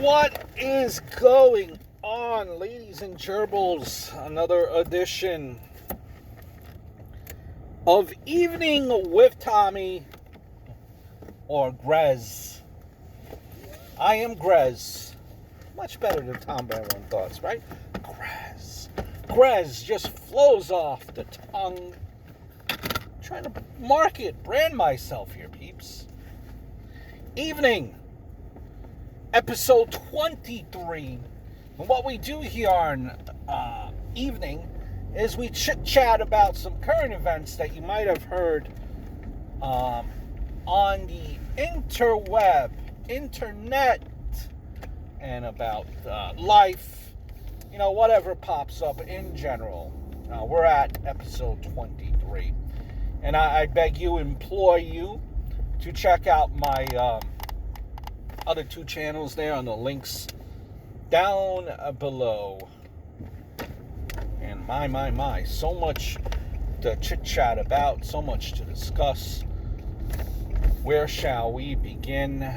What is going on, ladies and gerbils? Another edition of Evening with Tommy, or Grez. I am Grez. Much better than Tom Byron thoughts, right? Grez. Grez just flows off the tongue. I'm trying to brand myself here, peeps. Evening. Episode 23. And what we do here on evening is we chit-chat about some current events that you might have heard on the internet, and about life, whatever pops up in general. We're at episode 23. And I implore you to check out my other two channels there on the links down below. And my, so much to chit-chat about, so much to discuss. Where shall we begin?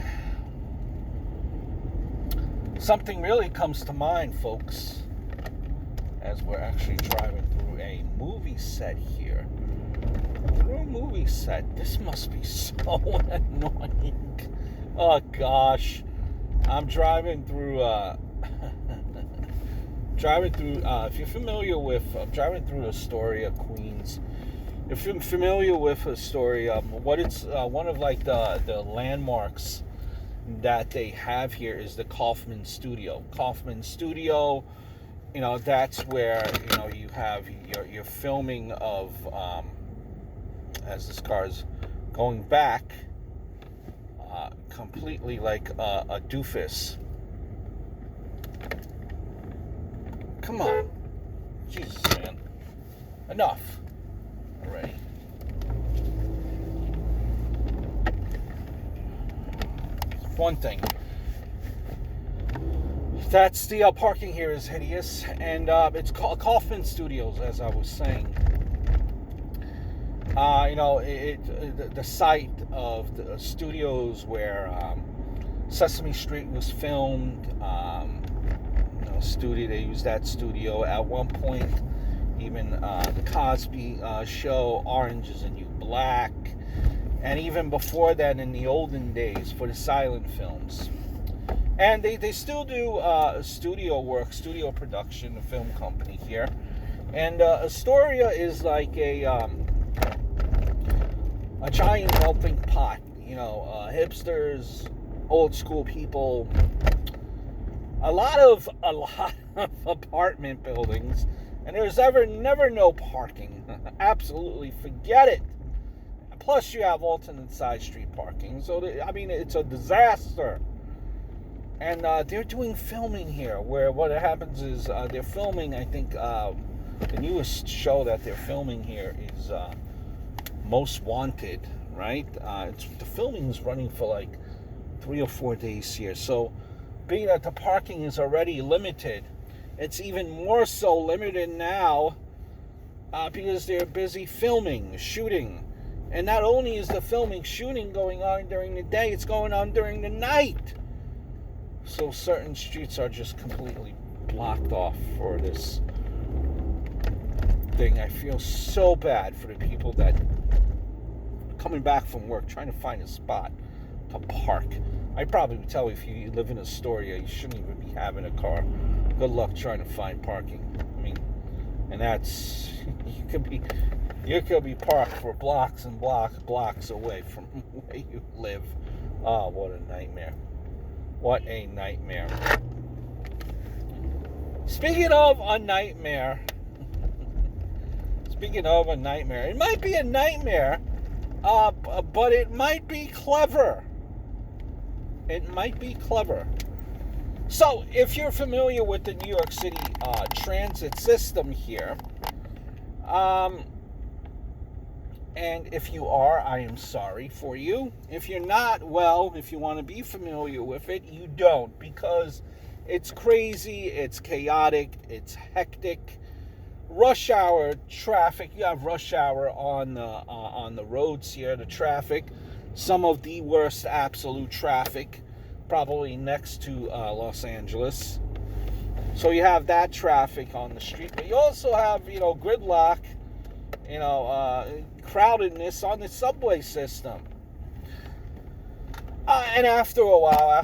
Something really comes to mind, folks, as we're actually driving through a movie set here. This must be so annoying. Oh gosh, I'm driving through. If you're familiar with, I'm driving through Astoria, Queens. If you're familiar with Astoria, what it's one of like the landmarks that they have here is the Kaufman Studio. That's where you have your filming of as this car's going back. Completely like a doofus. Come on. Jesus, man. Enough already. One thing. That's the parking here is hideous. And it's called Kaufman Studios, as I was saying. The site of the studios where Sesame Street was filmed. They used that studio at one point. Even the Cosby Show, Orange Is the New Black, and even before that, in the olden days, for the silent films. And they still do studio work, studio production, a film company here. And Astoria is like a giant melting pot, hipsters, old school people, a lot of apartment buildings, and there's never no parking. Absolutely forget it. Plus you have alternate side street parking, so it's a disaster. And they're doing filming here, where what happens is they're filming, I think the newest show that they're filming here is Most Wanted, right? The filming is running for like 3 or 4 days here. So, being that the parking is already limited, it's even more so limited now because they're busy filming, shooting. And not only is the filming, shooting going on during the day, it's going on during the night. So certain streets are just completely blocked off for this thing. I feel so bad for the people that coming back from work trying to find a spot to park. I probably would tell you, if you live in Astoria, you shouldn't even be having a car. Good luck trying to find parking. And that's, you could be parked for blocks and blocks away from where you live. Oh, what a nightmare. What a nightmare. Speaking of a nightmare, it might be a nightmare, but it might be clever. So, if you're familiar with the New York City transit system here, and if you are, I am sorry for you. If you're not, well, if you want to be familiar with it, you don't, because it's crazy, it's chaotic, it's hectic. Rush hour traffic, you have rush hour on the roads here, the traffic, some of the worst absolute traffic probably next to Los Angeles. So you have that traffic on the street, but you also have, gridlock, crowdedness on the subway system. And after a while,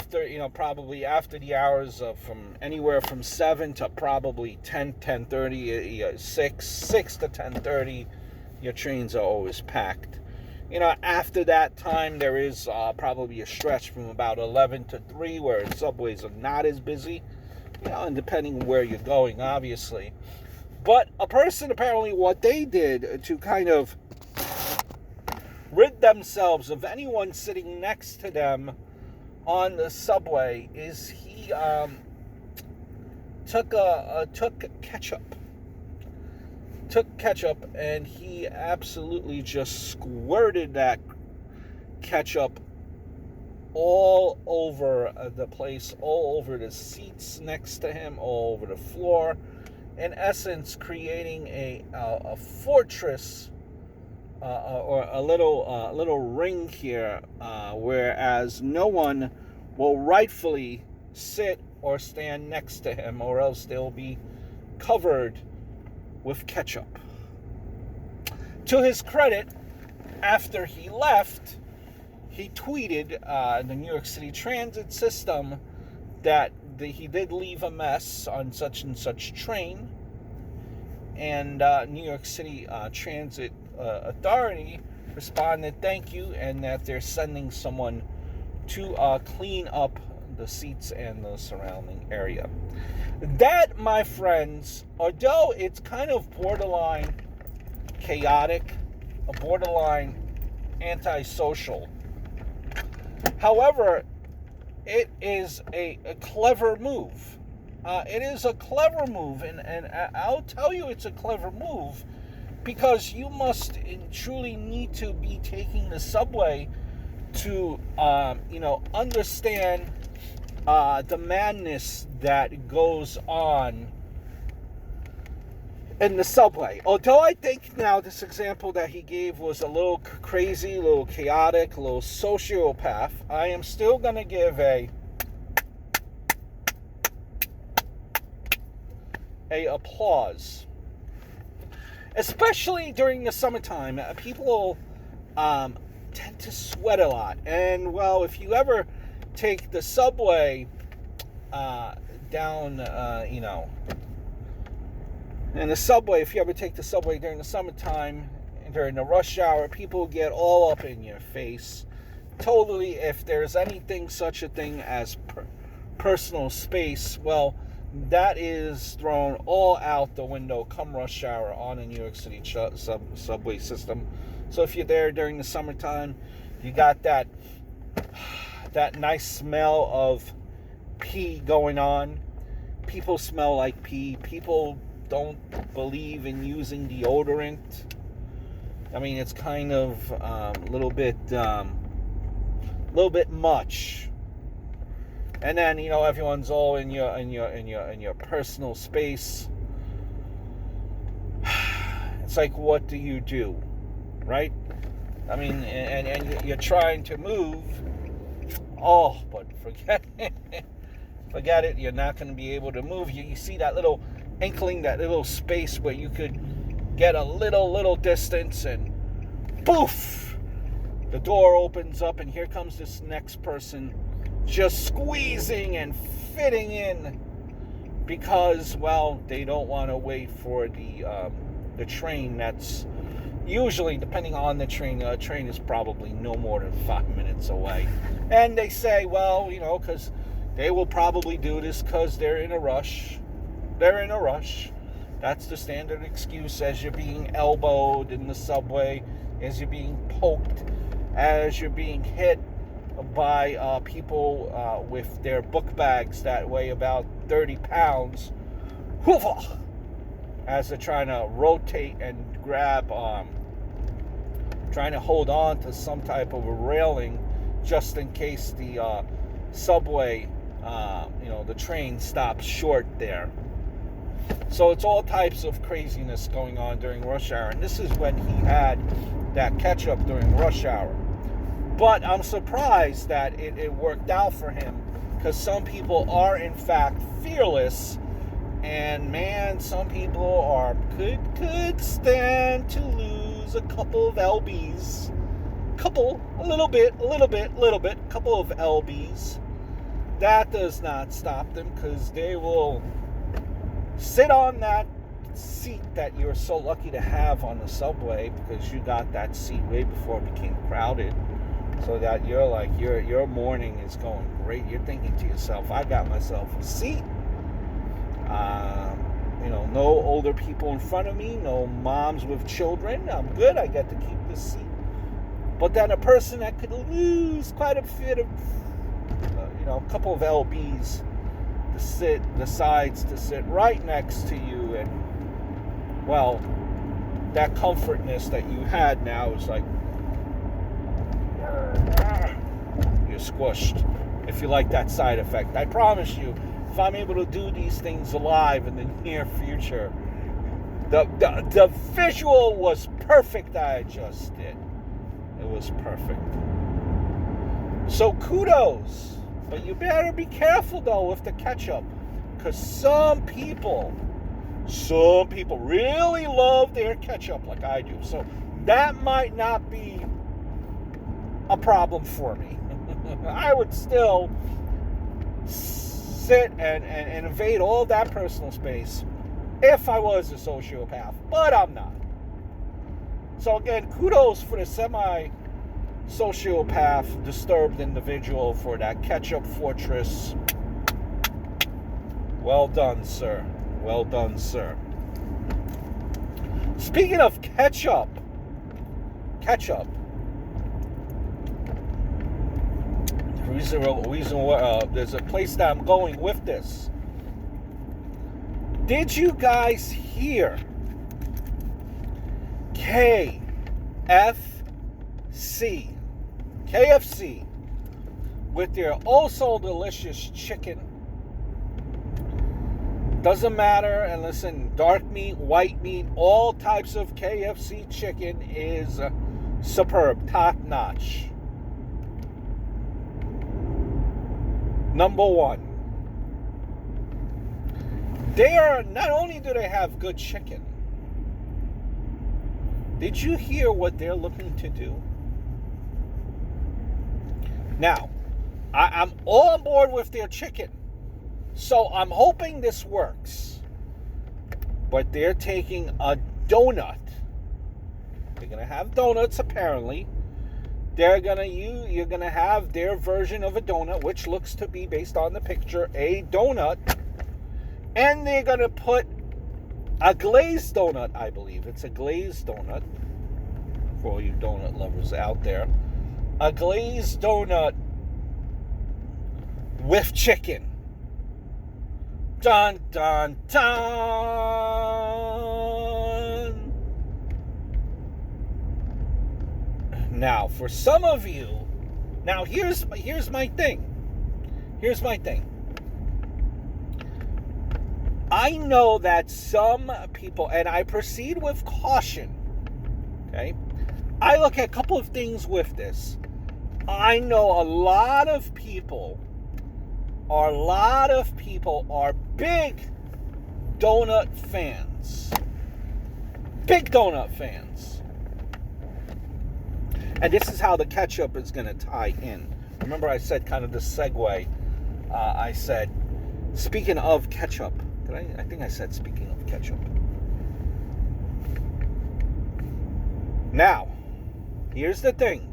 probably after the hours of from anywhere from 7 to probably 10:30, 6 to 10:30, your trains are always packed. After that time, there is probably a stretch from about 11 to 3 where subways are not as busy, and depending where you're going, obviously. But a person, apparently, what they did to kind of rid themselves of anyone sitting next to them on the subway is he took ketchup and he absolutely just squirted that ketchup all over the place, all over the seats next to him, all over the floor, in essence creating a fortress or a little ring here, whereas no one will rightfully sit or stand next to him, or else they'll be covered with ketchup. To his credit, after he left, he tweeted the New York City transit system that he did leave a mess on such and such train, and New York City Transit Authority responded, thank you, and that they're sending someone to clean up the seats and the surrounding area. That, my friends, although it's kind of borderline chaotic, a borderline antisocial, however, it is a clever move. It is a clever move, and I'll tell you it's a clever move, because you must truly need to be taking the subway to, understand the madness that goes on in the subway. Although I think now this example that he gave was a little crazy, a little chaotic, a little sociopath, I am still going to give a applause. Especially during the summertime, people tend to sweat a lot. And, well, if you ever take the subway down, and the subway, if you ever take the subway during the summertime, during the rush hour, people get all up in your face. Totally, if there's anything, such a thing as personal space, well, that is thrown all out the window come rush hour on the New York City subway system. So if you're there during the summertime, you got that nice smell of pee going on. People smell like pee. People don't believe in using deodorant. I mean, it's kind of a little bit much. And then, everyone's all in your personal space. It's like, what do you do, right? I mean, and you're trying to move. Oh, but forget it. You're not going to be able to move. You see that little inkling, that little space where you could get a little distance, and poof, the door opens up, and here comes this next person, just squeezing and fitting in because, well, they don't want to wait for the train that's usually, depending on the train is probably no more than 5 minutes away. And they say, well, because they will probably do this because they're in a rush. They're in a rush. That's the standard excuse as you're being elbowed in the subway, as you're being poked, as you're being hit by people with their book bags that weigh about 30 pounds, as they're trying to rotate and grab, trying to hold on to some type of a railing just in case the subway, the train stops short there. So it's all types of craziness going on during rush hour, and this is when he had that ketchup during rush hour. But I'm surprised that it worked out for him, because some people are in fact fearless, and man, some people could stand to lose a couple of lbs, a little bit, couple of lbs. That does not stop them, because they will sit on that seat that you're so lucky to have on the subway, because you got that seat way before it became crowded. So that you're like, your morning is going great. You're thinking to yourself, I got myself a seat. No older people in front of me, no moms with children. I'm good. I get to keep this seat. But then a person that could lose quite a bit of, a couple of lbs decides to sit right next to you, and well, that comfortness that you had now is like, you're squished. If you like that side effect, I promise you, if I'm able to do these things live in the near future, the visual was perfect. I just did. It was perfect. So kudos, but you better be careful though with the ketchup, because some people really love their ketchup like I do. So that might not be a problem for me. I would still sit and invade all that personal space if I was a sociopath, but I'm not. So again, kudos for the semi-sociopath, disturbed individual for that ketchup fortress. Well done, sir. Well done, sir. Speaking of ketchup. Reason why there's a place that I'm going with this. Did you guys hear KFC with their also delicious chicken? Doesn't matter, and listen, dark meat, white meat, all types of KFC chicken is superb, top notch. Number one, not only do they have good chicken, did you hear what they're looking to do? Now, I'm all on board with their chicken, so I'm hoping this works. But they're taking a donut. They're going to have donuts, apparently. You're going to have their version of a donut, which looks to be, based on the picture, a donut. And they're going to put a glazed donut, I believe. It's a glazed donut, for all you donut lovers out there. A glazed donut with chicken. Dun, dun, dun. Now, for some of you, here's my thing. Here's my thing. I know that some people, and I proceed with caution, okay? I look at a couple of things with this. I know a lot of people are big donut fans. Big donut fans. And this is how the ketchup is going to tie in. Remember I said kind of the segue. I said, speaking of ketchup. I think I said speaking of ketchup. Now, here's the thing.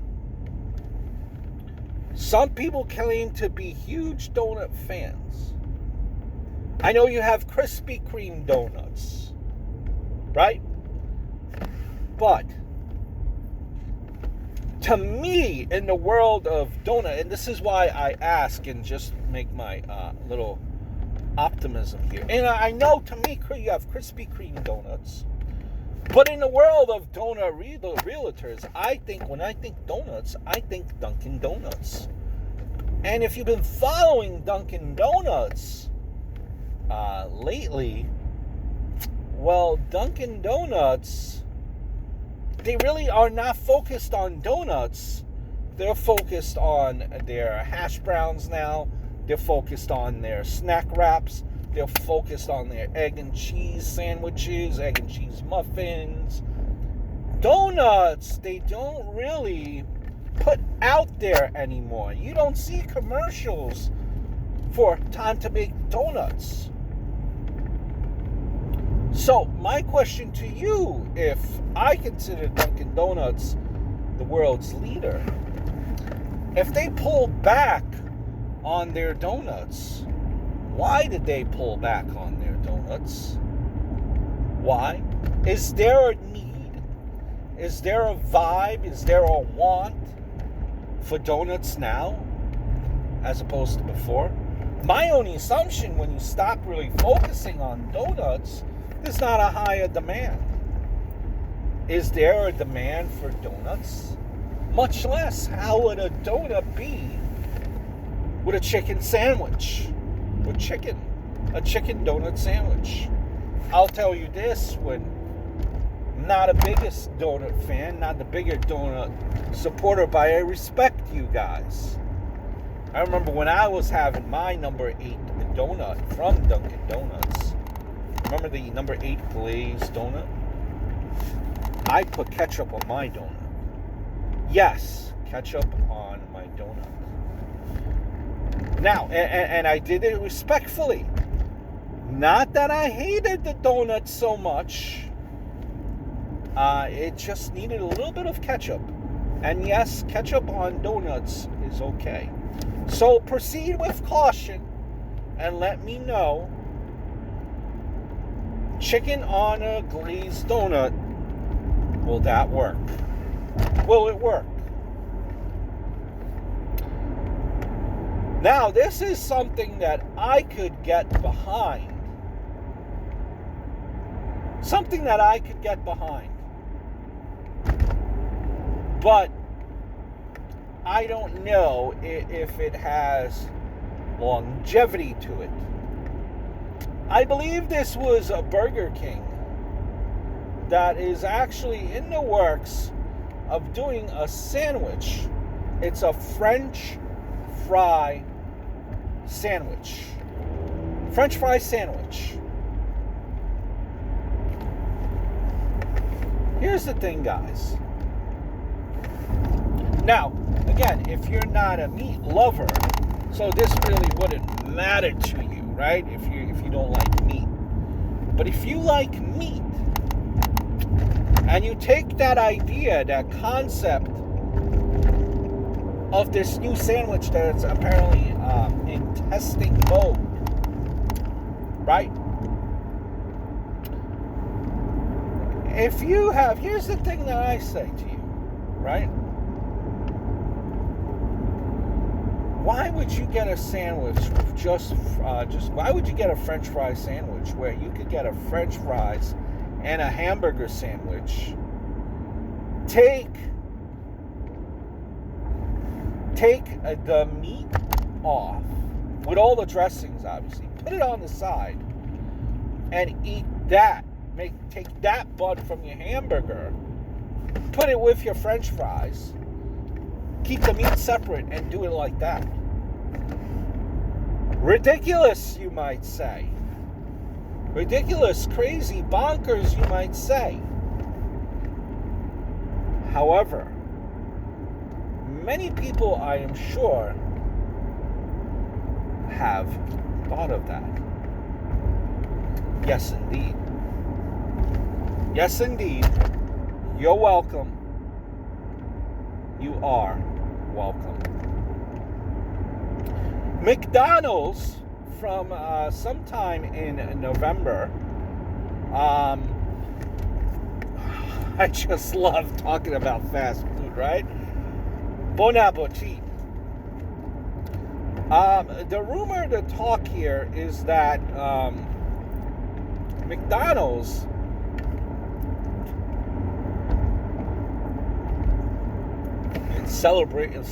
Some people claim to be huge donut fans. I know you have Krispy Kreme donuts, right? But to me, in the world of donut, and this is why I ask and just make my little optimism here. And I know, to me, you have Krispy Kreme donuts. But in the world of donut realtors, when I think donuts, I think Dunkin' Donuts. And if you've been following Dunkin' Donuts lately, well, Dunkin' Donuts, they really are not focused on donuts. They're focused on their hash browns now. They're focused on their snack wraps. They're focused on their egg and cheese sandwiches, egg and cheese muffins. Donuts, they don't really put out there anymore. You don't see commercials for time to make donuts. So my question to you, if I consider Dunkin' Donuts the world's leader, if they pull back on their donuts, why did they pull back on their donuts? Why? Is there a need? Is there a vibe? Is there a want for donuts now as opposed to before? My only assumption, when you stop really focusing on donuts, there's not a higher demand. Is there a demand for donuts? Much less, how would a donut be with a chicken sandwich? With chicken. A chicken donut sandwich. I'll tell you this, when I'm not a biggest donut fan, not the bigger donut supporter, but I respect you guys. I remember when I was having my number 8 donut from Dunkin' Donuts. Remember the number 8 glazed donut? I put ketchup on my donut. Yes, ketchup on my donut. Now, and I did it respectfully. Not that I hated the donut so much. It just needed a little bit of ketchup. And yes, ketchup on donuts is okay. So proceed with caution and let me know. Chicken on a glazed donut, will that work? Will it work? Now, this is something that I could get behind. Something that I could get behind. But I don't know if it has longevity to it. I believe this was a Burger King that is actually in the works of doing a sandwich. It's a French fry sandwich. French fry sandwich. Here's the thing, guys. Now, again, if you're not a meat lover, so this really wouldn't matter to you, right? If you don't like meat. But if you like meat, and you take that idea, that concept of this new sandwich that's apparently in testing mode, right? If you have, here's the thing that I say to you, right? Why would you get a sandwich with why would you get a French fry sandwich where you could get a French fries and a hamburger sandwich? Take the meat off with all the dressings, obviously. Put it on the side and eat that. Take that bun from your hamburger, put it with your French fries, keep the meat separate, and do it like that. Ridiculous, you might say. Ridiculous, crazy, bonkers, you might say. However, many people, I am sure, have thought of that. Yes, indeed. Yes, indeed. You're welcome. You are welcome. McDonald's, from sometime in November, I just love talking about fast food, right? Bon appetit. The rumor, the talk here is that McDonald's celebration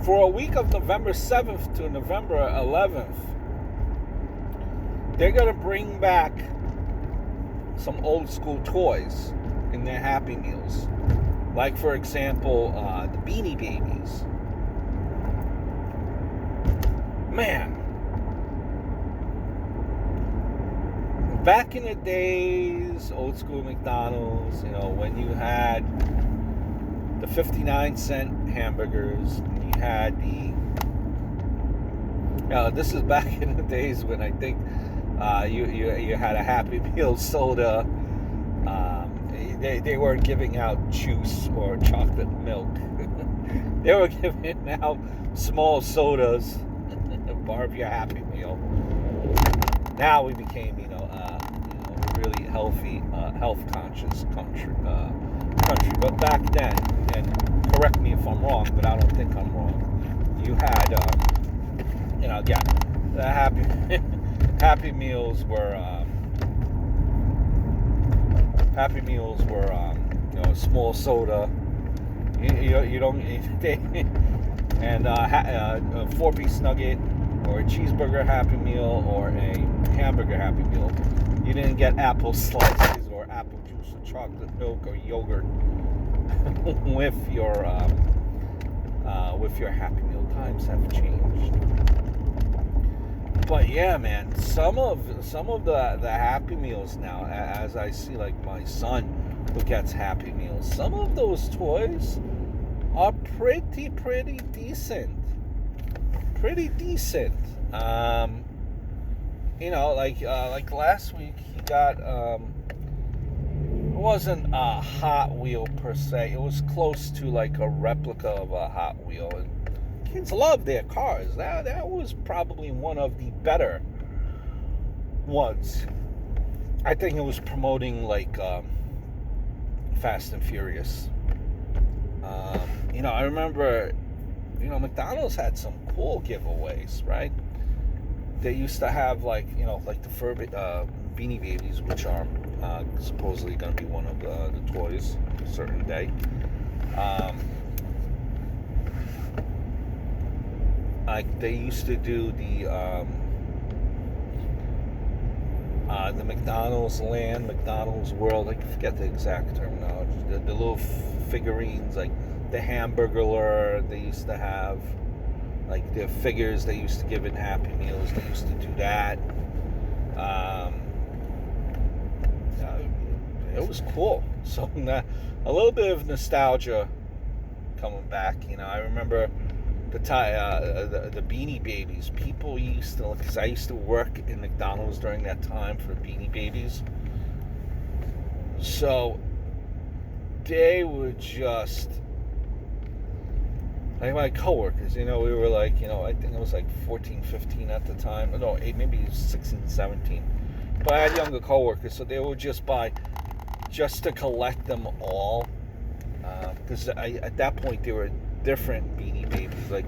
for a week of November 7th to November 11th, they're going to bring back some old school toys in their Happy Meals. Like, for example, the Beanie Babies. Man, back in the days, old school McDonald's, when you had the 59-cent hamburgers, you had this is back in the days when I think you had a Happy Meal soda. They weren't giving out juice or chocolate milk. They were giving out small sodas, part of your Happy Meal. Now we became, really healthy, health-conscious country. But back then, and correct me if I'm wrong, but I don't think I'm wrong, you had, again, the Happy Meals were small soda. You don't and a 4-piece nugget or a cheeseburger Happy Meal or a hamburger Happy Meal. You didn't get apple slices or apple juice or chocolate milk or yogurt with your Happy Meal. Times have changed. But yeah, man, some of the Happy Meals now, as I see, like my son who gets Happy Meals, some of those toys are pretty decent. Pretty decent. Like last week he got it wasn't a Hot Wheel per se. It was close to like a replica of a Hot Wheel. And kids love their cars. That was probably one of the better ones. I think it was promoting like Fast and Furious. I remember, McDonald's had some cool giveaways, right? They used to have like the Furby Beanie Babies, which are supposedly going to be one of the toys a certain day. Like they used to do the McDonald's Land, McDonald's World. I forget the exact terminology. The little figurines, like the Hamburglar. They used to have like the figures they used to give in Happy Meals. They used to do that. It was cool. So a little bit of nostalgia coming back. I remember the Beanie Babies. People used to, because I used to work in McDonald's during that time for Beanie Babies. So they were just like my coworkers. We were like, I think it was like 14, 15 at the time. No, maybe 16, 17. But I had younger coworkers, so they would just buy just to collect them all. Because at that point they were different Beanie Babies. Like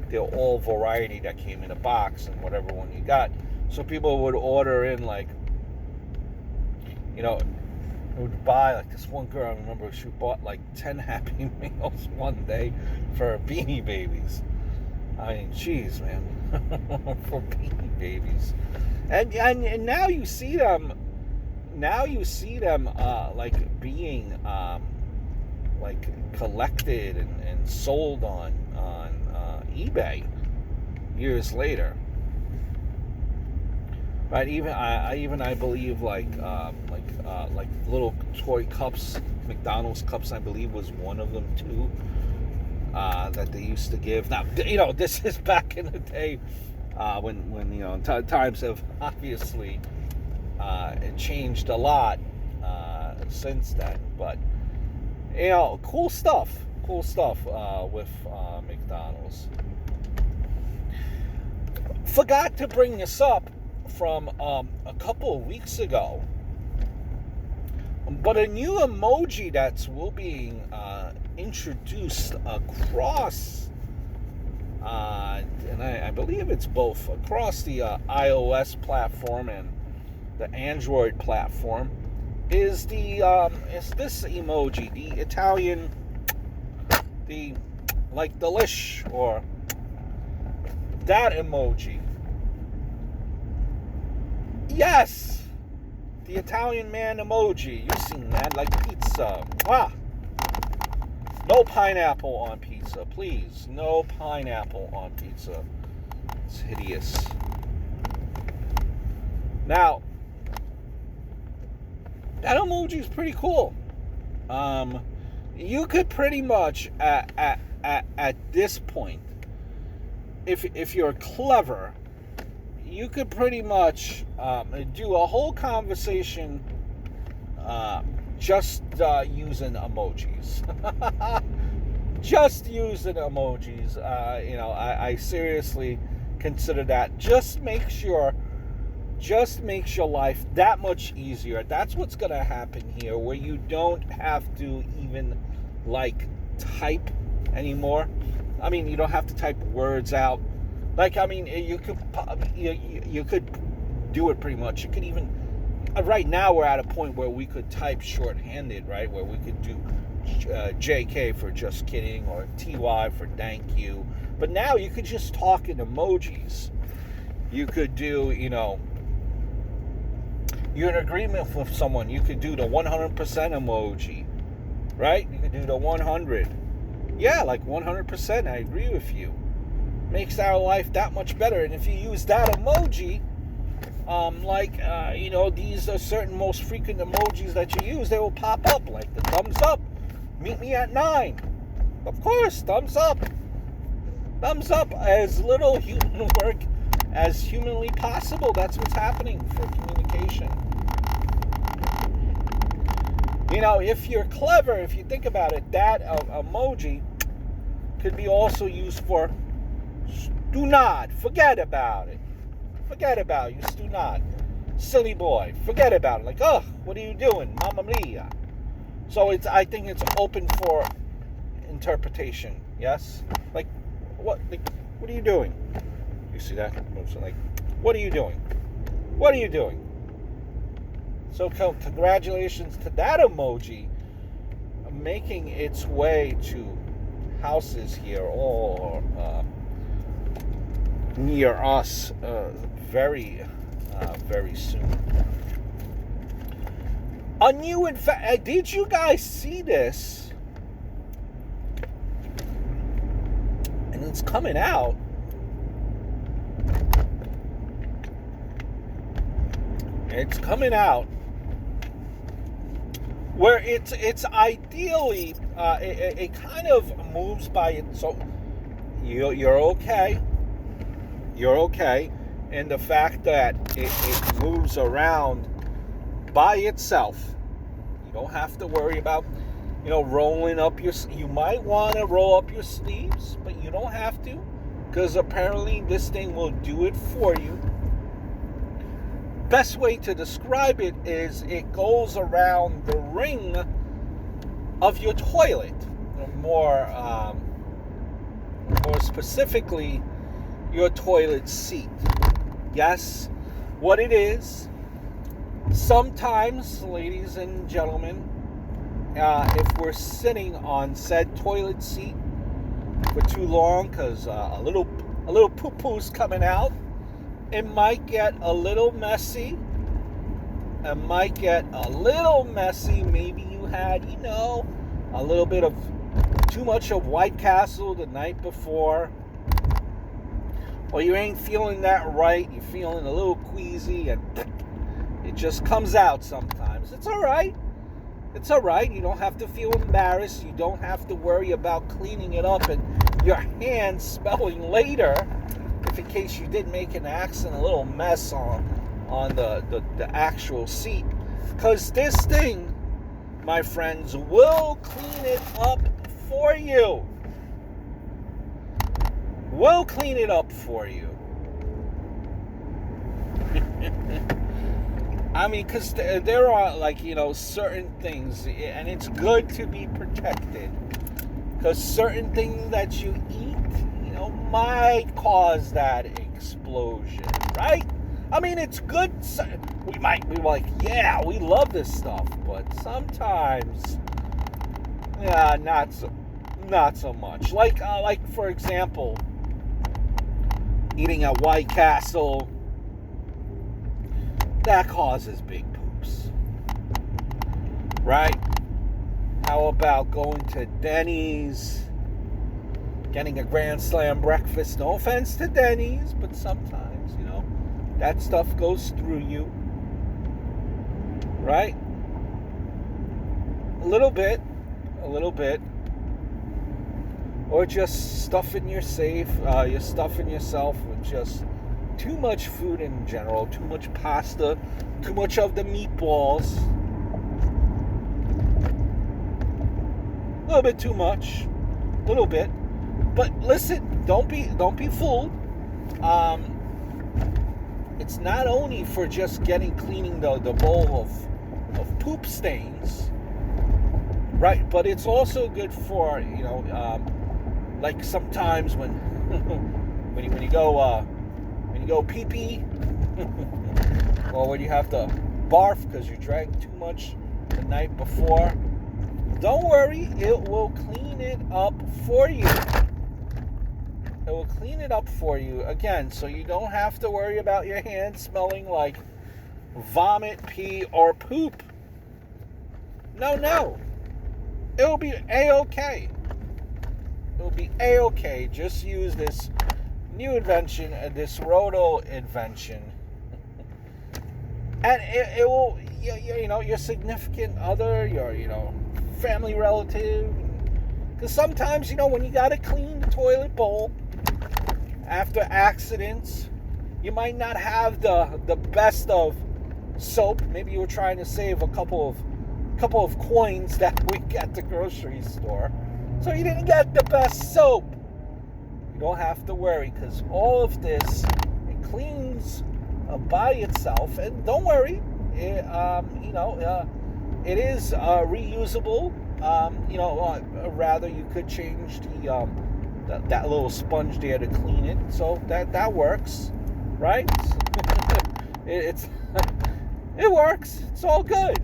they were all variety that came in a box and whatever one you got. So people would order in like, would buy like this one girl. I remember she bought like 10 Happy Meals one day for Beanie Babies. I mean, jeez, man, for Beanie Babies, and now you see them. Now you see them like being like collected and sold on eBay years later. Right? I believe like little toy cups, McDonald's cups. I believe was one of them too. That they used to give. Now this is back in the day when times have obviously it changed a lot since then. But cool stuff with McDonald's. Forgot to bring this up from a couple of weeks ago, but a new emoji will being introduced across and I believe it's both across the iOS platform and the Android platform, is this emoji, the Italian, the like delish, or that emoji. Yes, The Italian man emoji. You've seen that, like pizza. Wow. No pineapple on pizza, please. No pineapple on pizza. It's hideous. Now, that emoji is pretty cool. You could pretty much at this point, if you're clever, you could pretty much do a whole conversation just using emojis. Just using emojis. I seriously consider that. Just makes your life that much easier. That's what's going to happen here, where you don't have to even type anymore. I mean, you don't have to type words out. You could do it pretty much. You could even right now we're at a point where we could type shorthanded, right? Where we could do JK for just kidding, or TY for thank you. But now you could just talk in emojis. You could do, you're in agreement with someone, you could do the 100% emoji, right? You could do the 100. Yeah, 100%, I agree with you. Makes our life that much better. And if you use that emoji, these are certain most frequent emojis that you use, they will pop up, like the thumbs up. Meet me at 9. Of course, thumbs up. Thumbs up, as little human work as humanly possible. That's what's happening for communication. If you're clever, if you think about it, that emoji could be also used for do not, forget about it. Forget about it, you do not. Silly boy, forget about it. What are you doing? Mamma mia. So I think it's open for interpretation. Yes? What are you doing? You see that? What are you doing? What are you doing? So congratulations to that emoji making its way to houses here all near us very soon. Did you guys see this? And it's coming out. It's coming out where it's ideally it kind of moves by it. So you're okay. You're okay. And the fact that it moves around by itself, you don't have to worry about rolling up you might want to roll up your sleeves, but you don't have to, because apparently this thing will do it for you. Best way to describe it is it goes around the ring of your toilet, more specifically your toilet seat. Yes, what it is, sometimes, ladies and gentlemen, if we're sitting on said toilet seat for too long, because a little poo-poo's coming out, it might get a little messy. Maybe you had, a little bit of too much of White Castle the night before. Or you ain't feeling that right. You're feeling a little queasy, and it just comes out sometimes. It's all right. It's all right. You don't have to feel embarrassed. You don't have to worry about cleaning it up and your hands smelling later. If in case you did make an accident, a little mess on the actual seat. Because this thing, my friends, will clean it up for you. Will clean it up for you. I mean, because there are, certain things, and it's good to be protected. Because certain things that you eat, might cause that explosion, right? I mean, it's good. We might be like, yeah, we love this stuff, but sometimes, yeah, not so much. Like for example, eating at White Castle, that causes big poops. poops? Right? How about going to Denny's, getting a Grand Slam breakfast? No offense to Denny's, but sometimes, that stuff goes through you. Right? A little bit. Or just stuffing you're stuffing yourself with just too much food in general, too much pasta, too much of the meatballs. A little bit too much. A little bit. But listen, don't be fooled. It's not only for just cleaning the bowl of poop stains, right? But it's also good for, like sometimes when you go pee pee, or when you have to barf because you drank too much the night before. Don't worry, it will clean it up for you. It will clean it up for you again, so you don't have to worry about your hands smelling like vomit, pee, or poop. No. It will be A-okay. It will be A-okay. Just use this new invention, this Roto invention. And it will, your significant other, your family relative. Because sometimes, when you got to clean the toilet bowl after accidents, you might not have the best of soap. Maybe you were trying to save a couple of coins that week at the grocery store, so you didn't get the best soap. You don't have to worry, because all of this, it cleans by itself. And don't worry, it is reusable. Rather, you could change that little sponge there to clean it, so that works, right? it works. It's all good.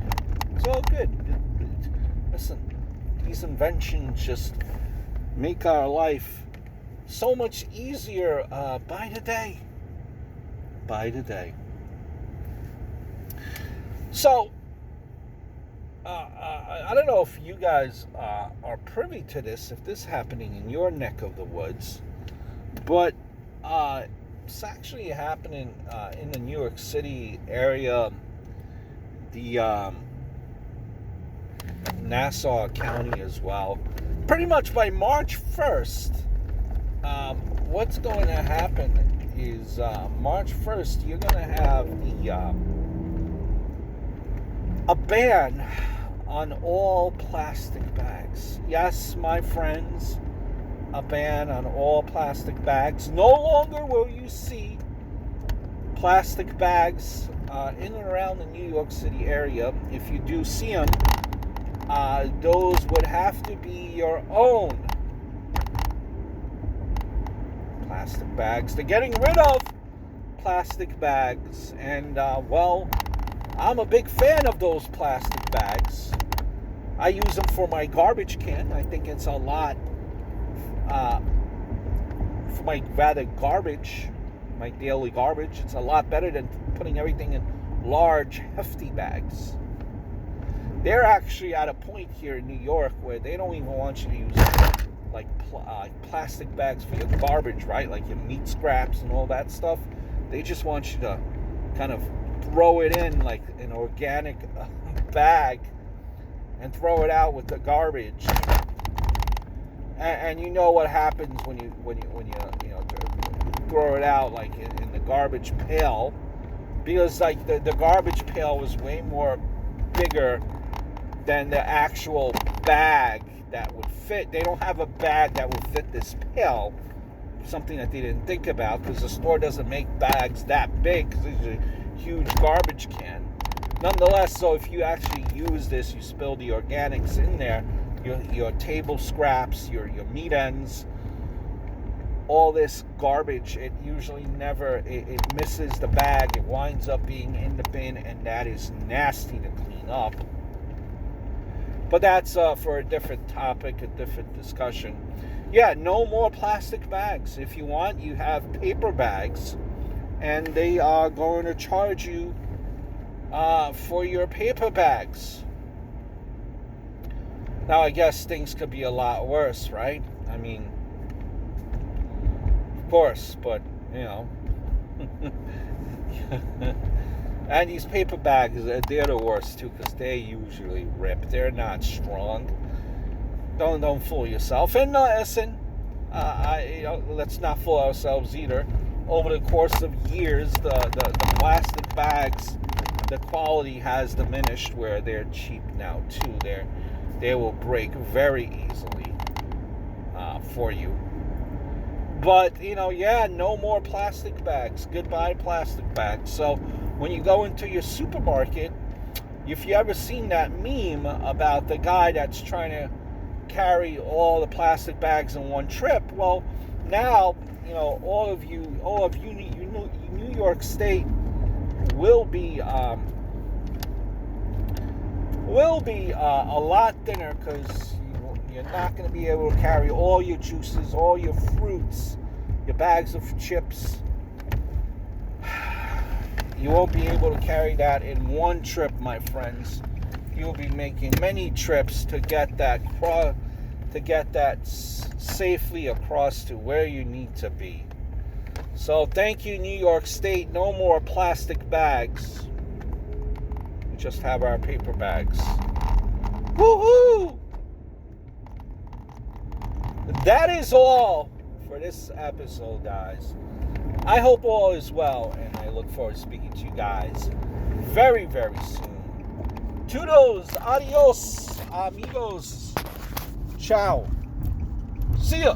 Listen, these inventions just make our life so much easier by the day. So, I don't know if you guys are privy to this, if this is happening in your neck of the woods, but it's actually happening in the New York City area, the Nassau County as well. Pretty much by March 1st, what's going to happen is March 1st, you're going to have a ban on all plastic bags. Yes, my friends, a ban on all plastic bags. No longer will you see plastic bags in and around the New York City area. If you do see them, those would have to be your own plastic bags. They're getting rid of plastic bags, and I'm a big fan of those plastic bags. I use them for my garbage can. I think it's a lot for my my daily garbage. It's a lot better than putting everything in large, hefty bags. They're actually at a point here in New York where they don't even want you to use plastic bags for your garbage, right? Like your meat scraps and all that stuff. They just want you to kind of throw it in like an organic bag and throw it out with the garbage. And you know what happens when you throw it out like in the garbage pail, because like the garbage pail was way more bigger than the actual bag that would fit. They don't have a bag that would fit this pail. Something that they didn't think about, because the store doesn't make bags that big, because it's a huge garbage can. Nonetheless, so if you actually use this, you spill the organics in there, your table scraps, your meat ends, all this garbage, it usually never, it misses the bag, it winds up being in the bin, and that is nasty to clean up. But that's for a different topic, a different discussion. Yeah, no more plastic bags. If you want, you have paper bags, and they are going to charge you for your paper bags. Now, I guess things could be a lot worse, right? I mean, of course, but, you know. And these paper bags, they're the worst, too, because they usually rip. They're not strong. Don't fool yourself. And listen, let's not fool ourselves either. Over the course of years, the plastic bags, the quality has diminished where they're cheap now, too. They will break very easily for you. But, no more plastic bags. Goodbye, plastic bags. So, when you go into your supermarket, if you ever seen that meme about the guy that's trying to carry all the plastic bags in one trip, well, now, all of you, New York State will be a lot thinner, because you're not going to be able to carry all your juices, all your fruits, your bags of chips. You won't be able to carry that in one trip, my friends. You'll be making many trips to get that safely across to where you need to be. So thank you, New York State. No more plastic bags. We just have our paper bags. Woohoo! That is all for this episode, guys. I hope all is well, and I look forward to speaking to you guys very, very soon. Toodles, adios, amigos. Ciao. See ya.